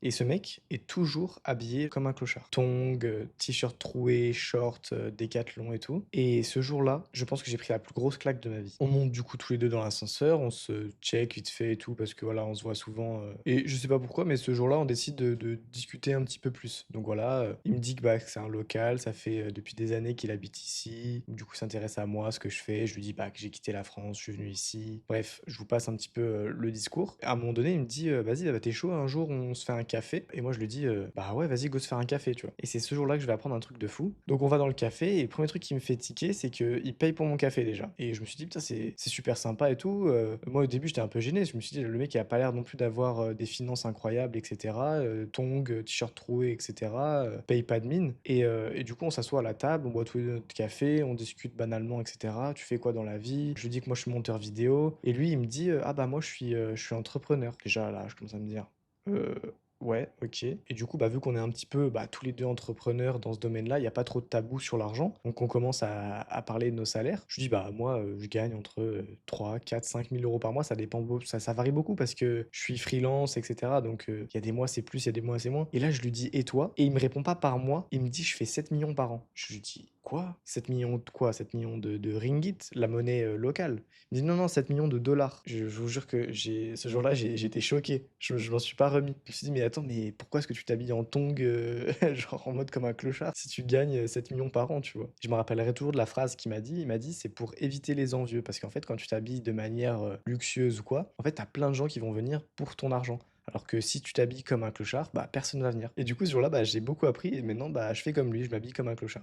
Et ce mec est toujours habillé comme un clochard. Tongs, t-shirt troué, short, décathlon et tout. Et ce jour-là, je pense que j'ai pris la plus grosse claque de ma vie. On monte du coup tous les 2 dans l'ascenseur, on se check vite fait et tout parce que voilà, on se voit souvent, et je sais pas pourquoi, mais ce jour-là, on décide de discuter un petit peu plus. Donc voilà, il me dit que, bah, que c'est un local, ça fait, depuis des années qu'il habite ici. Du coup, il s'intéresse à moi, ce que je fais. Je lui dis, bah, que j'ai quitté la France, je suis venu ici. Bref, je vous passe un petit peu, le discours. À un moment donné, il me dit, «Vas-y, bah, tu chaud, un jour, on se fait un café?» Et moi, je lui dis, «Bah, ouais, vas-y, go se faire un café», tu vois? Et c'est ce jour-là que je vais apprendre un truc de fou. Donc on va dans le café et le premier truc qui me fait tiquer, c'est qu'il paye pour mon café déjà. Et je me suis dit: «Putain, c'est super sympa et tout», moi, au début, j'étais un peu gêné. Je me suis dit: «Le mec, il a pas l'air non plus d'avoir, des finances incroyables et cetera», tongs, t-shirt troué et cetera, paye pas de mine. Et du coup, on s'assoit à la table, on boit tous les 2 notre café, on discute banalement et cetera. «Tu fais quoi dans la vie?» Je lui dis que moi, je suis monteur vidéo et lui, il me dit, «Ah bah, moi, je suis entrepreneur». Déjà là, je commence à me dire: «Heu, ouais, OK». Et du coup, bah, vu qu'on est un petit peu, bah, tous les 2 entrepreneurs dans ce domaine-là, il y a pas trop de tabou sur l'argent. Donc on commence à parler de nos salaires. Je lui dis: «Bah, moi, je gagne entre, 3 4 5 000 € par mois». Ça dépend beau ça varie beaucoup parce que je suis freelance et cetera. Donc il y a des mois, c'est plus, il y a des mois, c'est moins. Et là, je lui dis: «Et toi?» Et il me répond pas par mois, il me dit: «Je fais 7 millions par an». Je lui dis: «Quoi? 7 millions de quoi? 7 millions de ringgit?» La monnaie, locale. Il me dit: «Non, non, 7 millions de dollars». Je vous jure que ce jour-là, j'étais choqué. Je m'en suis pas remis. Je me suis dit: «Mais attends, mais pourquoi est-ce que tu t'habilles en tongs, genre en mode comme un clochard, si tu gagnes, 7 millions par an?» Tu vois? Je me rappellerai toujours de la phrase qu'il m'a dit. Il m'a dit: «C'est pour éviter les envieux». Parce qu'en fait, quand tu t'habilles de manière, luxueuse ou quoi, en fait, tu as plein de gens qui vont venir pour ton argent. Alors que si tu t'habilles comme un clochard, bah, personne va venir. Et du coup, ce jour-là, bah, j'ai beaucoup appris et maintenant, bah, je fais comme lui, je m'habille comme un clochard.